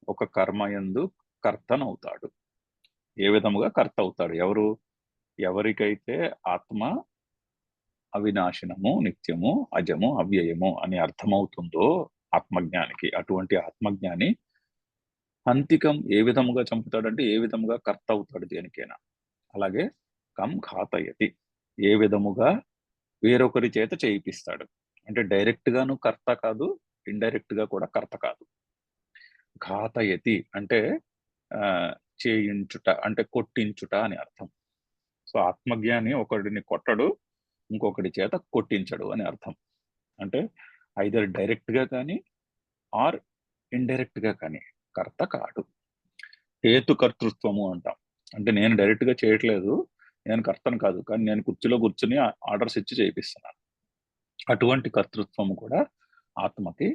ఒక కర్మయందు కర్తనవుతాడు, ఏ విధముగా కర్త అవుతాడు. ఎవరు? ఎవరికైతే ఆత్మ అవినాశనము, నిత్యము, అజము, అవ్యయము అని అర్థమవుతుందో ఆత్మజ్ఞానికి, అటువంటి ఆత్మజ్ఞాని హంతికం ఏ విధముగా చంపుతాడంటే ఏ విధముగా కర్త అవుతాడు దేనికైనా. అలాగే కం ఘాతయతి, ఏ విధముగా వేరొకరి చేత చేయిపిస్తాడు. అంటే డైరెక్ట్ గాను కర్త కాదు, ఇండైరెక్ట్ గా కూడా కర్త కాదు. ఘాతయతి అంటే ఆ, చేయించుట అంటే కొట్టించుట అని అర్థం. సో ఆత్మజ్ఞాని ఒకడిని కొట్టడు, ఇంకొకటి చేత కొట్టించడు అని అర్థం. అంటే ఐదర్ డైరెక్ట్ గా కానీ ఆర్ ఇండైరెక్ట్ గా కానీ కర్త కాడు. హేతుకర్తృత్వము అంటాం. అంటే నేను డైరెక్ట్ గా చేయట్లేదు, నేను కర్తను కాదు, కానీ నేను కుర్చీలో కూర్చుని ఆర్డర్స్ ఇచ్చి చేయిస్తున్నాను. అటువంటి కర్తృత్వము కూడా ఆత్మకి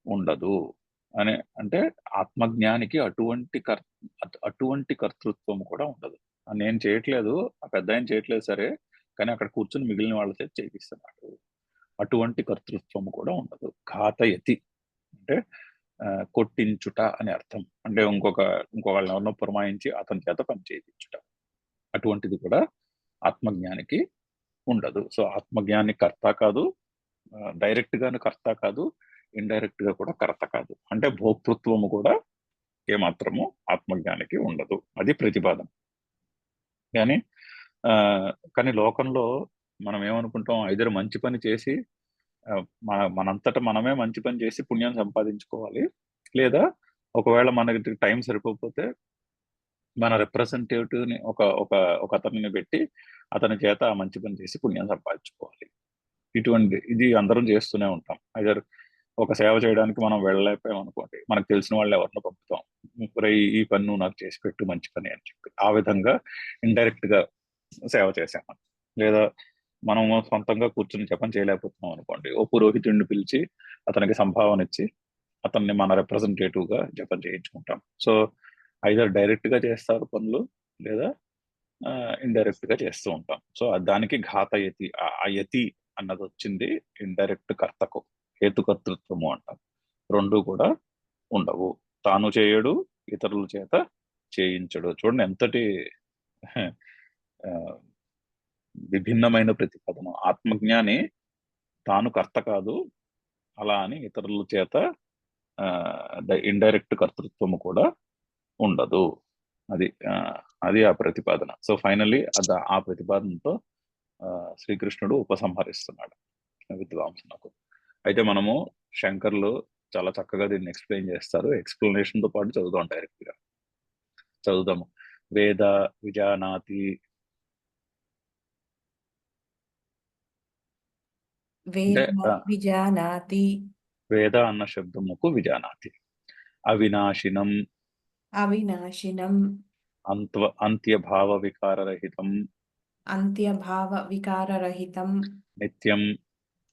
ఉండదు అని. అంటే ఆత్మజ్ఞానికి అటువంటి కర్తృత్వం కూడా ఉండదు. నేను చేయట్లేదు, ఆ పెద్ద ఆయన చేయట్లేదు సరే, కానీ అక్కడ కూర్చుని మిగిలిన వాళ్ళ చేత చేయిస్తున్నాడు. అటువంటి కర్తృత్వం కూడా ఉండదు. ఘాతయతి అంటే కొట్టించుట అని అర్థం. అంటే ఇంకొకళ్ళని ఎవరినో పురమాయించి అతని చేత పని చేయించుట. అటువంటిది కూడా ఆత్మజ్ఞానికి ఉండదు. సో ఆత్మజ్ఞాని కర్త కాదు, డైరెక్ట్ గాను కర్త కాదు, ఇండైరెక్ట్ గా కూడా కర్త కాదు. అంటే భోక్తృత్వము కూడా ఏమాత్రము ఆత్మజ్ఞానికి ఉండదు. అది ప్రతిపాదన. కానీ ఆ, కానీ లోకంలో మనం ఏమనుకుంటాం, ఐదరు మంచి పని చేసి మనంతట మనమే మంచి పని చేసి పుణ్యం సంపాదించుకోవాలి, లేదా ఒకవేళ మనకి టైం సరిపోకపోతే మన representative ని ఒక ఒక ఒక అతనిని పెట్టి అతని చేత ఆ మంచి పని చేసి పుణ్యం సంపాదించుకోవాలి. ఇది అందరం చేస్తూనే ఉంటాం. ఐదర్ ఒక సేవ చేయడానికి మనం వెళ్ళలేకపోయాం అనుకోండి, మనకు తెలిసిన వాళ్ళు ఎవరినో పంపుతాం, ఈ పని నువ్వు నాకు చేసి పెట్టు మంచి పని అని చెప్పి. ఆ విధంగా ఇండైరెక్ట్ గా సేవ చేసాము. లేదా మనము సొంతంగా కూర్చుని జపం చేయలేకపోతున్నాం అనుకోండి, ఓ పురోహితుడిని పిలిచి అతనికి సంభావన ఇచ్చి అతన్ని మన representative గా జపం చేయించుకుంటాం. సో ఐదర్ డైరెక్ట్ గా చేస్తారు పనులు, లేదా ఇండైరెక్ట్ గా చేస్తూ ఉంటాం. సో దానికి ఘాతయతి, ఆ యతి అన్నది వచ్చింది ఇండైరెక్ట్ కర్తకు, హేతుకర్తృత్వము అంటాం. రెండు కూడా ఉండవు. తాను చేయడు, ఇతరుల చేత చేయించడు. చూడండి ఎంతటి ఆ, విభిన్నమైన ప్రతిపాదన. ఆత్మజ్ఞాని తాను కర్త కాదు, అలా అని ఇతరుల చేత ఇండైరెక్ట్ కర్తృత్వము కూడా ఉండదు. అది ఆ ప్రతిపాదన. సో ఫైనల్లీ ఆ ప్రతిపాదనతో శ్రీకృష్ణుడు ఉపసంహరిస్తున్నాడు విద్వాంసునకు. అయితే మనము శంకర్లు చాలా చక్కగా దీన్ని ఎక్స్ప్లెయిన్ చేస్తారు. ఎక్స్ప్లెనేషన్ తో పాటు చదువుదాం, డైరెక్ట్ గా చదువుదాము. వేద విజానాతి, అంటే వేద విజానాతి, వేద అన్న శబ్దముకు విజానాతి, అవినాశినం, అవినాశినం, అంత్యభావ వికారరహితం, అంత్యభావ వికారరహితం, నిత్యం,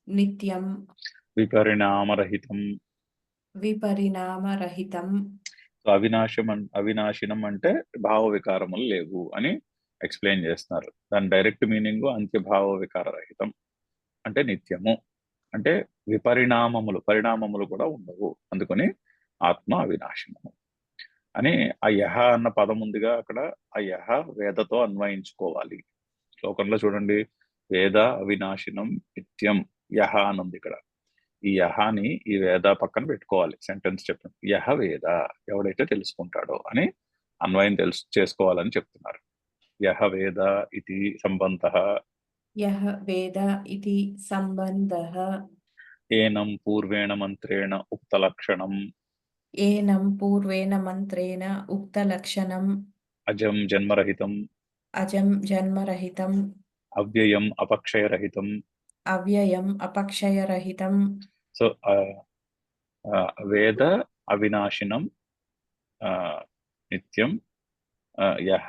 నిత్యం, విపరిణామరహితం. విపరిణామరహితం. సో అవినాశినం అంటే భావ వికారములు లేవు అని ఎక్స్ప్లెయిన్ చేస్తున్నారు. దాని డైరెక్ట్ మీనింగ్ అంత్యభావ వికారరహితం అంటే నిత్యము, అంటే పరిణామములు కూడా ఉండవు, అందుకని ఆత్మ అవినాశనము అని. ఆ యహ అన్న పదం ఉందిగా అక్కడ, ఆ యహ వేదతో అన్వయించుకోవాలి. శ్లోకంలో చూడండి, వేద అవినాశినం నిత్యం యహ అని ఉంది ఇక్కడ. ఈ యహాని ఈ వేద పక్కన పెట్టుకోవాలి. సెంటెన్స్ చెప్పండి, యహ వేద, ఎవడైతే తెలుసుకుంటాడో అని అన్వయం చేసుకోవాలని చెప్తున్నారు. యహ వేద ఇది సంబంధ, యః వేద ఇతి సంబంధః, ఏనం పూర్వేణ మంత్రేణ ఉక్త లక్షణం, ఏనం పూర్వేణ మంత్రేణ ఉక్తలక్షణం, అజం జన్మరహితం, అజం జన్మరహితం, అవ్యయం అపక్షయరహితం. అవ్యయం అపక్షయరహితం. సో వేద అవినాశినం నిత్యం యహ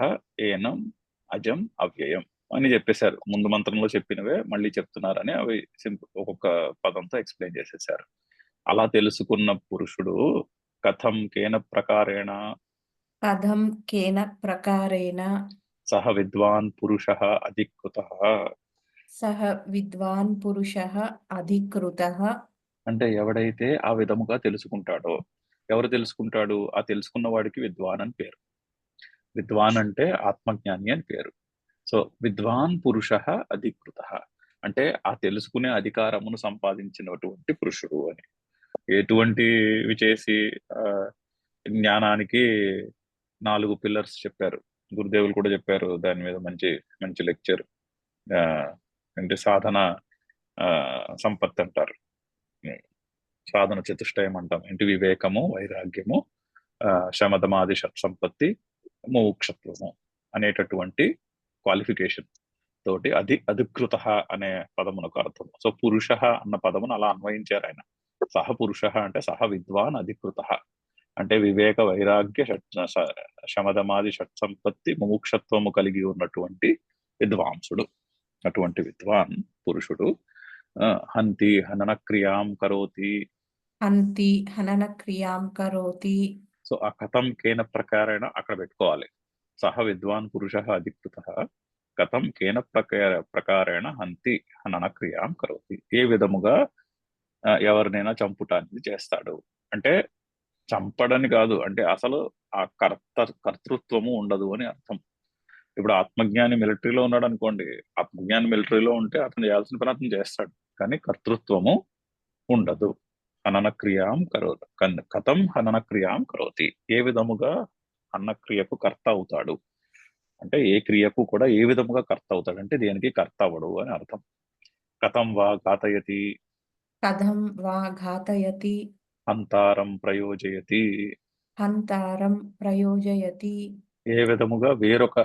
ఏనం అజం అవ్యయం అని చెప్పేశారు. ముందు మంత్రంలో చెప్పినవే మళ్ళీ చెప్తున్నారని అవి సింపుల్ ఒక్కొక్క పదంతో ఎక్స్ప్లెయిన్ చేసేసారు. అలా తెలుసుకున్న పురుషుడు కథం కేన ప్రకారేణ కథం కేన ప్రకారేణ సహ విద్వాన్ పురుష అధికృత, సహ విద్వాన్ పురుషః అధికృతః. అంటే ఎవడైతే ఆ విధముగా తెలుసుకుంటాడో, ఎవరు తెలుసుకుంటాడు, ఆ తెలుసుకున్న వాడికి విద్వాన్ అని పేరు. విద్వాన్ అంటే ఆత్మజ్ఞాని అని పేరు. సో విద్వాన్ పురుష అధికృత అంటే ఆ తెలుసుకునే అధికారమును సంపాదించినటువంటి పురుషుడు అని. ఎటువంటివి చేసి ఆ జ్ఞానానికి 4 పిల్లర్స్ చెప్పారు. గురుదేవులు కూడా చెప్పారు దాని మీద మంచి మంచి లెక్చర్. ఆ అంటే సాధన ఆ సంపత్తి అంటారు. సాధన చతుష్టయం అంటాం. ఏంటి? వివేకము, వైరాగ్యము, శమధమాది సంపత్తి, మోక్షత్వము అనేటటువంటి క్వాలిఫికేషన్ తోటి అధికృత అనే పదమునకు అర్థం. సో పురుష అన్న పదమును అలా అన్వయించారు ఆయన. సహ పురుష అంటే సహ విద్వాన్ అధికృత అంటే వివేక వైరాగ్య శమధమాది షట్సంపత్తి ముముక్షత్వము కలిగి ఉన్నటువంటి విద్వాంసుడు. అటువంటి విద్వాన్ పురుషుడు హంతి హనన క్రియాం కరోతి. హంతి హనన క్రియాం కరోతి. సో ఆ కథం కేన ప్రకారేణ అక్కడ పెట్టుకోవాలి. సహ విద్వాన్ పురుష అధికృత కథం కేన ప్రకారేణ హంతి హనన క్రియాం కరోతి. ఏ విధముగా ఎవరినైనా చంపుటానికి చేస్తాడు అంటే చంపడని కాదు, అంటే అసలు ఆ కర్తృత్వము ఉండదు అని అర్థం. ఇప్పుడు ఆత్మజ్ఞాని మిలిటరీలో ఉన్నాడు అనుకోండి, ఆత్మజ్ఞాని మిలిటరీలో ఉంటే అతను చేయాల్సిన పని అతను చేస్తాడు, కానీ కర్తృత్వము ఉండదు. హనన క్రియాం కరోతి. కథం హనన క్రియాం కరోతి, ఏ విధముగా అన్నక్రియకు కర్త అవుతాడు అంటే ఏ క్రియకు కూడా ఏ విధముగా కర్త అవుతాడు అంటే దేనికి కర్త అవడు అని అర్థం. కథం వా ఘాతయతి. కథం వా ఘాతయతి. హంతారం ప్రయోజయతి. హంతారం ప్రయోజయతి. ఏ విధముగా వేరొక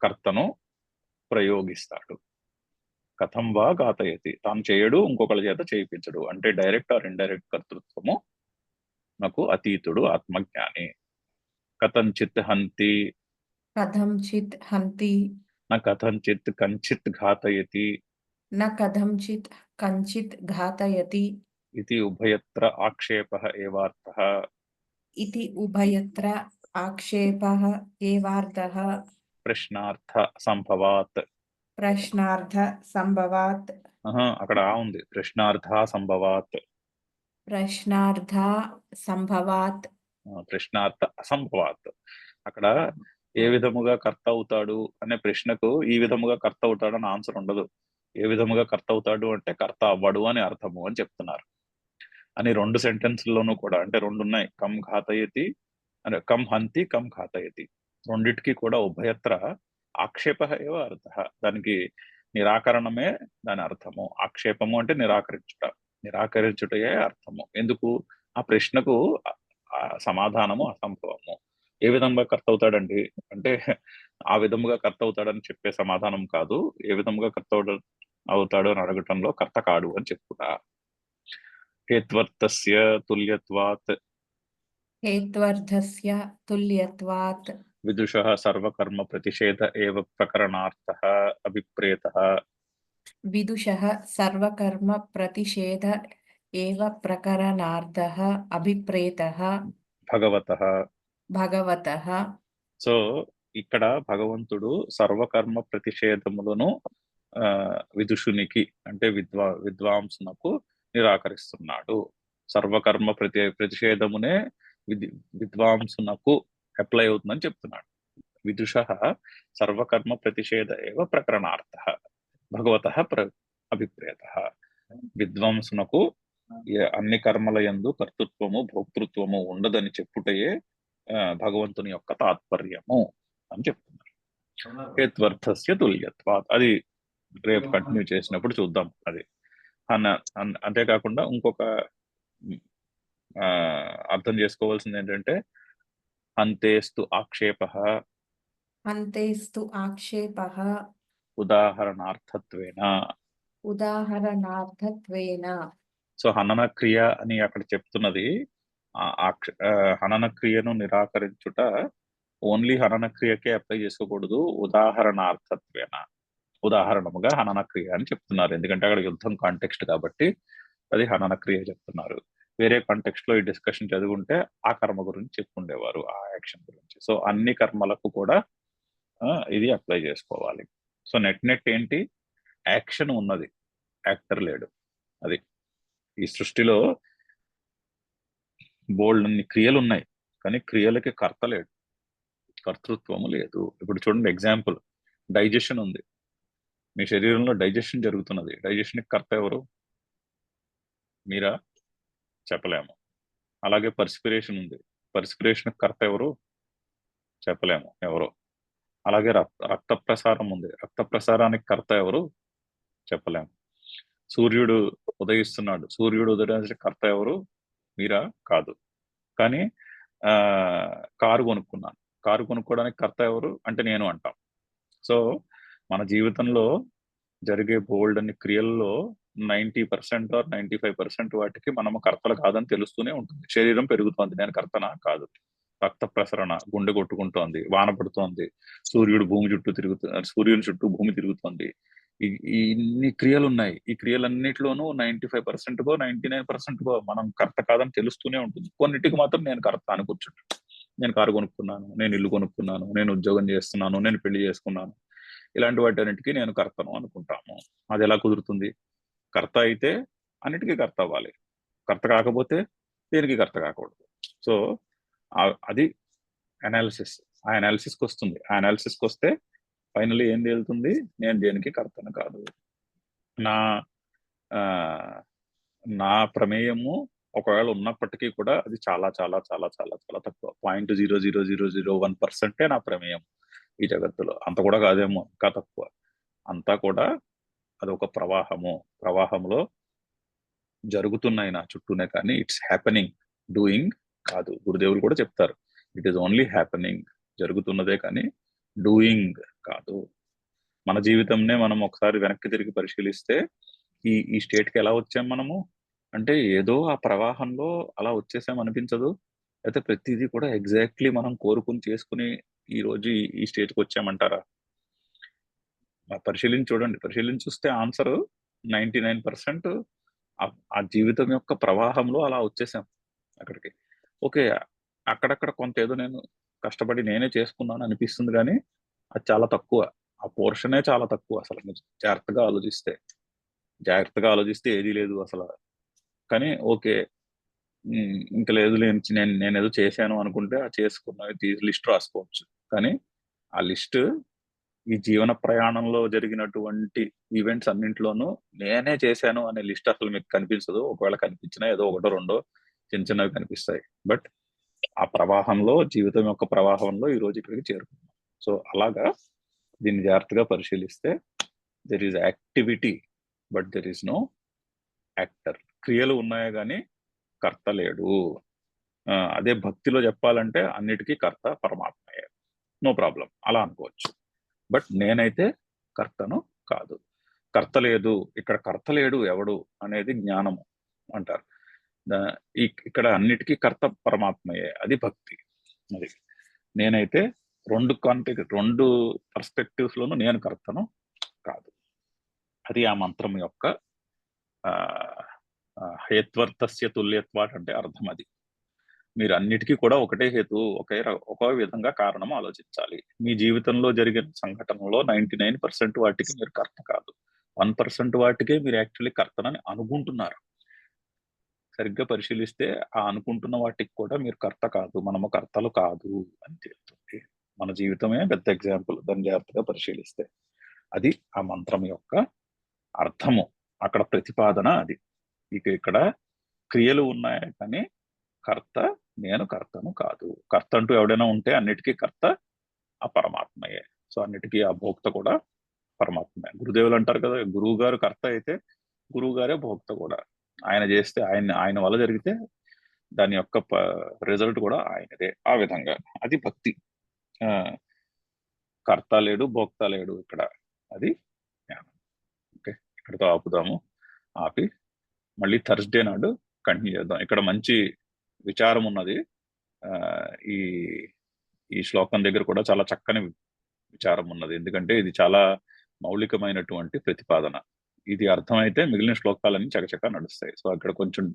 కర్తను ప్రయోగిస్తాడు. కథం వా ఘాతయతి, తాను చేయడు ఇంకొకళ్ళ చేత చేయించడు అంటే డైరెక్ట్ ఆర్ ఇండైరెక్ట్ కర్తృత్వము నాకు అతీతుడు ఆత్మజ్ఞాని. కథంచిత్ హంతి. కథంచిత్ హంతి. నా కథంచిత్ కంచిత్ ఘాతయతి. న కథంచిత్ కంచిత్ ఘాతయతి. ఇది ఉభయత్ర ఆక్షేపః ఏవార్థః. ఇతి ఉభయత్ర ఆక్షేపః ఏవార్థః. ప్రశ్నార్థ సంభవాత్. ప్రశ్నార్థ సంభవాత్. అక్కడ ఉంది ప్రశ్నార్థ సంభవాత్. ప్రశ్నార్థ సంభవాత్. ప్రశ్నార్థ అసంభవాత్. అక్కడ ఏ విధముగా కర్త అవుతాడు అనే ప్రశ్నకు ఈ విధముగా కర్త అవుతాడు అని ఆన్సర్ ఉండదు. ఏ విధముగా కర్త అవుతాడు అంటే కర్త అవ్వడు అని అర్థము అని చెప్తున్నారు. అని 2 సెంటెన్స్లోనూ కూడా అంటే 2 ఉన్నాయి. కం ఘాతయతి అంటే కం హంతి కం ఘాతయతి, రెండిటికి కూడా ఉభయత్ర ఆక్షేప ఏవ అర్థ. దానికి నిరాకరణమే దాని అర్థము. ఆక్షేపము అంటే నిరాకరించుట, నిరాకరించుటయే అర్థము. ఎందుకు? ఆ ప్రశ్నకు సమాధానము అసంభవము. ఏ విధంగా కర్త అవుతాడండి అంటే ఆ విధముగా కర్త అవుతాడని చెప్పే సమాధానం కాదు, ఏ విధముగా కర్త అవుతాడు అని అడగటంలో కర్త కాడు అని చెప్పుట. హేత్వర్థస్య తుల్యత్వాత్. హేత్వర్థస్య తుల్యత్వాత్. విదుషః సర్వకర్మ ప్రతిషేధ ఏవ ప్రకరణార్థః అభిప్రేతః. విదుషః సర్వకర్మ ప్రతిషేధ ఏవ ప్రకరణార్థః అభిప్రేతః భగవతః. భగవతః. సో ఇక్కడ భగవంతుడు సర్వకర్మ ప్రతిషేధములను విదుషునికి అంటే విద్వాంసునకు నిరాకరిస్తున్నాడు. సర్వకర్మ ప్రతిషేధమునే విద్వాంసునకు అప్లై అవుతుందని చెప్తున్నాడు. విదుషః సర్వకర్మ ప్రతిషేధ ఏవ ప్రకరణార్థః భగవతః అభిప్రేతః. విద్వాంసునకు అన్ని కర్మల యందు కర్తృత్వము భోక్తృత్వము ఉండదని చెప్పుటయే భగవంతుని యొక్క తాత్పర్యము అని చెప్తున్నారు. హేత్వర్థస్య తుల్యత్వాత్, అది రేపు కంటిన్యూ చేసినప్పుడు చూద్దాం. అది అంతేకాకుండా ఇంకొక అర్థం చేసుకోవాల్సింది ఏంటంటే అంతేస్తు ఆక్షేపః. అంతేస్తు ఆక్షేపః ఉదాహరణార్థత్వేన. ఉదాహరణార్థత్వేన. సో హనన క్రియ అని అక్కడ చెప్తున్నది హనన క్రియను నిరాకరించుట ఓన్లీ హనన క్రియకే అప్లై చేసుకోకూడదు, ఉదాహరణార్థత్వేన. ఉదాహరణముగా హనన క్రియ అని చెప్తున్నారు. ఎందుకంటే అక్కడ యుద్ధం కాంటెక్స్ట్ కాబట్టి అది హనన క్రియ చెప్తున్నారు. వేరే కాంటెక్స్ట్ లో ఈ డిస్కషన్ చదువుంటే ఆ కర్మ గురించి చెప్పుకుండేవారు, ఆ యాక్షన్ గురించి. సో అన్ని కర్మలకు కూడా ఇది అప్లై చేసుకోవాలి. సో నెట్ ఏంటి? యాక్షన్ ఉన్నది, యాక్టర్ లేడు. అది ఈ సృష్టిలో బోల్డ్ అన్ని క్రియలు ఉన్నాయి, కానీ క్రియలకి కర్త లేడు, కర్తృత్వము లేదు. ఇప్పుడు చూడండి ఎగ్జాంపుల్, డైజెషన్ ఉంది, మీ శరీరంలో డైజెషన్ జరుగుతున్నది. డైజెషన్కి కర్త ఎవరు? మీరా? చెప్పలేము. అలాగే పర్స్పిరేషన్ ఉంది, పర్స్పిరేషన్ కర్త ఎవరు? చెప్పలేము ఎవరు. అలాగే రక్త ప్రసారం ఉంది, రక్త ప్రసారానికి కర్త ఎవరు? చెప్పలేము. సూర్యుడు ఉదయిస్తున్నాడు, సూర్యుడు ఉదయించే కర్త ఎవరు? మీరా? కాదు. కానీ ఆ కారు కొనుక్కున్నాను, కారు కొనుక్కోవడానికి కర్త ఎవరు అంటే నేను అంటాం. సో మన జీవితంలో జరిగే బోల్డ్ అన్ని క్రియల్లో 90% ఆర్ 95% వాటికి మనము కర్తలు కాదని తెలుస్తూనే ఉంటుంది. శరీరం పెరుగుతోంది, నేను కర్తనా? కాదు. రక్త ప్రసరణ, గుండె కొట్టుకుంటోంది, వాన పడుతోంది, సూర్యుడు భూమి చుట్టూ సూర్యుని చుట్టూ భూమి తిరుగుతోంది. ఈ ఇన్ని క్రియలు ఉన్నాయి. ఈ క్రియలన్నిటిలోనూ 95%కో 99%కో మనం కర్త కాదని తెలుస్తూనే ఉంటుంది. కొన్నిటికి మాత్రం నేను కర్త అని కూర్చుంటాను. నేను కారు కొనుక్కున్నాను, నేను ఇల్లు కొనుక్కున్నాను, నేను ఉద్యోగం చేస్తున్నాను, నేను పెళ్లి చేసుకున్నాను, ఇలాంటి వాటన్నిటికీ నేను కర్తను అనుకుంటాము. అది ఎలా కుదురుతుంది? కర్త అయితే అన్నిటికీ కర్త అవ్వాలి, కర్త కాకపోతే దేనికి కర్త కాకూడదు. సో అది అనాలిసిస్. ఆ అనాలిసిస్కి వస్తుంది. ఆ అనాలిసిస్కి వస్తే ఫైనల్లీ ఏం తేలుతుంది? నేను దేనికి కర్తను కాదు. నా ఆ, నా ప్రమేయము ఒకవేళ ఉన్నప్పటికీ కూడా అది చాలా చాలా చాలా చాలా చాలా తక్కువ. 0.00001% నా ప్రమేయం ఈ జగత్తులో. అంత కూడా కాదేమో, ఇంకా తక్కువ. అంతా కూడా అది ఒక ప్రవాహము. ప్రవాహంలో జరుగుతున్నాయి నా చుట్టూనే, కానీ ఇట్స్ హ్యాపెనింగ్, డూయింగ్ కాదు. గురుదేవులు కూడా చెప్తారు, ఇట్ ఈస్ ఓన్లీ హ్యాపెనింగ్, జరుగుతున్నదే కానీ డూయింగ్ కాదు. మన జీవితంనే మనం ఒకసారి వెనక్కి తిరిగి పరిశీలిస్తే ఈ స్టేట్కి ఎలా వచ్చాం మనము అంటే ఏదో ఆ ప్రవాహంలో అలా వచ్చేసాం అనిపించదు. అయితే ప్రతిదీ కూడా ఎగ్జాక్ట్లీ మనం కోరుకుని చేసుకుని ఈ రోజు ఈ స్టేజ్కి వచ్చామంటారా? పరిశీలించి చూడండి. పరిశీలించి చూస్తే ఆన్సర్ 99% ఆ జీవితం యొక్క ప్రవాహంలో అలా వచ్చేసాం అక్కడికి. ఓకే, అక్కడక్కడ కొంత ఏదో నేను కష్టపడి నేనే చేసుకున్నాను అనిపిస్తుంది, కానీ అది చాలా తక్కువ. ఆ పోర్షనే చాలా తక్కువ. అసలు మీరు జాగ్రత్తగా ఆలోచిస్తే ఏదీ లేదు అసలు. కానీ ఓకే, ఇంకా లేదు నేను ఏదో చేశాను అనుకుంటే ఆ చేసుకున్నది లిస్ట్ రాసుకోవచ్చు. కానీ ఆ లిస్ట్ ఈ జీవన ప్రయాణంలో జరిగినటువంటి ఈవెంట్స్ అన్నింటిలోనూ నేనే చేశాను అనే లిస్ట్ అసలు మీకు కనిపించదు. ఒకవేళ కనిపించినా ఏదో ఒకటో రెండో చిన్న చిన్నవి కనిపిస్తాయి. బట్ ఆ ప్రవాహంలో, జీవితం యొక్క ప్రవాహంలో ఈ రోజు ఇక్కడికి చేరుకున్నాం. సో అలాగా దీన్ని జాగ్రత్తగా పరిశీలిస్తే there is activity but there is no actor. క్రియలు ఉన్నాయే కానీ కర్త లేడు. అదే భక్తిలో చెప్పాలంటే అన్నిటికీ కర్త పరమాత్మయే. నో ప్రాబ్లం, అలా అనుకోవచ్చు. బట్ నేనైతే కర్తను కాదు. కర్త లేదు, ఇక్కడ కర్త లేడు ఎవడు అనేది జ్ఞానము అంటారు. ఇక్కడ అన్నిటికీ కర్త పరమాత్మయే, అది భక్తి. అది నేనైతే రెండు పర్స్పెక్టివ్స్ లోనూ నేను కర్తను కాదు. అది ఆ మంత్రం యొక్క హేత్వర్థస్య తుల్యత్వాట్ అంటే అర్థం. అది మీరు అన్నిటికీ కూడా ఒకటే హేతు, ఒకే విధంగా కారణం ఆలోచించాలి. మీ జీవితంలో జరిగిన సంఘటనలో 99% వాటికి మీరు కర్త కాదు, 1% వాటికే మీరు యాక్చువల్లీ కర్తనని అనుకుంటున్నారు. సరిగ్గా పరిశీలిస్తే ఆ అనుకుంటున్న వాటికి కూడా మీరు కర్త కాదు, మనము కర్తలు కాదు అని తెలుస్తుంది. మన జీవితమే పెద్ద ఎగ్జాంపుల్, దాన్ని జాగ్రత్తగా పరిశీలిస్తే. అది ఆ మంత్రం యొక్క అర్థము, అక్కడ ప్రతిపాదన అది. ఇక్కడ క్రియలు ఉన్నాయి కానీ కర్త నేను కర్తను కాదు. కర్త అంటూ ఎవడైనా ఉంటే అన్నిటికీ కర్త ఆ పరమాత్మయే. సో అన్నిటికీ ఆ భోక్త కూడా పరమాత్మే. గురుదేవులు అంటారు కదా, గురువు గారు కర్త అయితే గురువు గారే భోక్త కూడా. ఆయన చేస్తే ఆయన వల్ల జరిగితే దాని యొక్క రిజల్ట్ కూడా ఆయనదే. ఆ విధంగా అది భక్తి. కర్త లేడు, భోక్త లేడు ఇక్కడ, అది జ్ఞానం. ఓకే, ఇక్కడితో ఆపుదాము. ఆపి మళ్ళీ థర్స్డే నాడు కంటిన్యూ చేద్దాం. ఇక్కడ మంచి విచారం ఉన్నది. ఈ ఈ శ్లోకం దగ్గర కూడా చాలా చక్కని విచారం ఉన్నది. ఎందుకంటే ఇది చాలా మౌలికమైనటువంటి ప్రతిపాదన. ఇది అర్థమైతే మిగిలిన శ్లోకాలన్నీ చకచకా నడుస్తాయి. సో అక్కడ కొంచెం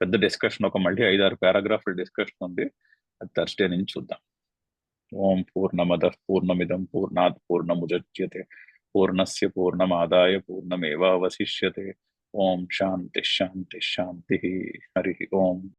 పెద్ద డిస్కషన్, ఒక మళ్ళీ 5-6 పారాగ్రాఫ్ల డిస్కషన్ ఉంది. అది థర్స్డే నుంచి చూద్దాం. ఓం పూర్ణమదః పూర్ణమిదం పూర్ణాత్ పూర్ణముదచ్యతే పూర్ణస్య పూర్ణమాదాయ పూర్ణమేవావశిష్యతే. ఓం శాంతి శాంతి శాంతి. హరి ఓం.